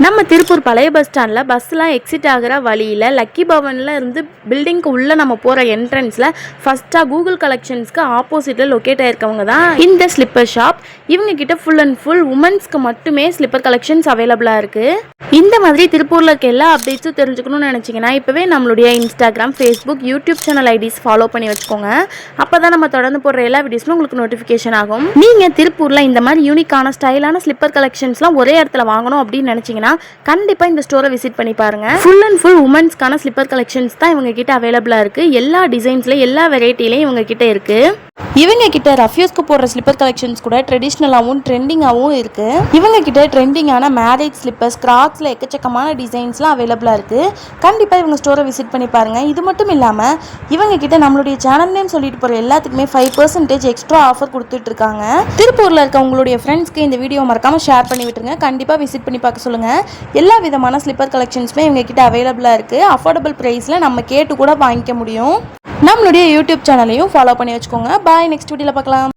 நம்ம திருப்பூர் பழைய பஸ் ஸ்டாண்டில் பஸ்லாம் எக்ஸிட் ஆகிற வழியில் லக்கி பவனில் இருந்து பில்டிங்க்கு உள்ளே நம்ம போகிற என்ட்ரன்ஸில் ஃபஸ்ட்டாக கூகுள் கலெக்ஷன்ஸ்க்கு ஆப்போசிட்டில் லொக்கேட் ஆகிருக்கவங்க தான் இந்த ஸ்லிப்பர் ஷாப். இவங்க கிட்ட ஃபுல் அண்ட் ஃபுல் உமன்ஸ்க்கு மட்டுமே ஸ்லிப்பர் கலெக்ஷன்ஸ் அவைலபிளாக இருக்குது. இந்த மாதிரி திருப்பூரில் இருக்க எல்லா அப்டேட்ஸும் தெரிஞ்சுக்கணும்னு நினச்சிங்கன்னா இப்போவே நம்மளுடைய Instagram, Facebook, YouTube channel IDs follow பண்ணி வச்சுக்கோங்க. அப்போ தான் நம்ம தொடர்ந்து போடுற எல்லா வீடியோஸும் உங்களுக்கு நோட்டிஃபிகேஷன் ஆகும். நீங்கள் திருப்பூரில் இந்த மாதிரி யூனிக்கான ஸ்டைலான ஸ்லிப்பர் கலெக்ஷன்ஸ்லாம் ஒரே இடத்துல வாங்கணும் அப்படின்னு நினச்சிங்கன்னா கண்டிப்பா இந்த ஸ்டோரை விசிட் பண்ணி பாருங்க. ஃபுல் அண்ட் ஃபுல் உமன்ஸ்க்கான ஸ்லிப்பர் கலெக்ஷன்ஸ் தான் இவங்க கிட்ட அவைலபிளா இருக்கு. எல்லா டிசைன்ஸ்ல எல்லா வெரைட்டிலையும் இவங்க கிட்ட இருக்கு. இவங்க கிட்ட ரஃப்யூஸ்க்கு போடுற ஸ்லிப்பர் கலெக்ஷன்ஸ் கூட ட்ரெடிஷ்னலாகவும் ட்ரெண்டிங்காகவும் இருக்கு. இவங்க கிட்ட ட்ரெண்டிங்கான மேரேஜ் ஸ்லிப்பர்ஸ், கிராக்ஸ்ல எக்கச்சக்கமான டிசைன்ஸ்லாம் அவைலபிளா இருக்கு. கண்டிப்பா இவங்க ஸ்டோரை விசிட் பண்ணி பாருங்க. இது மட்டும் இல்லாம இவங்க கிட்ட நம்மளுடைய சேனல் நேம் சொல்லிட்டு போற எல்லாத்துக்குமே 5% எக்ஸ்ட்ரா ஆஃபர் கொடுத்துட்டு இருக்காங்க. திருப்பூர்ல இருக்க உங்களுடைய ஃப்ரெண்ட்ஸ்க்கு இந்த வீடியோ மறக்காம ஷேர் பண்ணி விட்டுருங்க. கண்டிப்பா விசிட் பண்ணி பார்க்க சொல்லுங்க. எல்லா விதமான ஸ்லிப்பர் கலெக்ஷன்ஸுமே இவங்க கிட்ட அவைலபிளா இருக்கு. அஃபோர்டபுள் பிரைஸ்ல நம்ம கேட்டு கூட வாங்கிக்க முடியும். நம்மளுடைய யூடியூப் சேனலையும் ஃபாலோ பண்ணி வச்சுக்கோங்க. பாய், நெக்ஸ்ட் வீடியோல பார்க்கலாம்.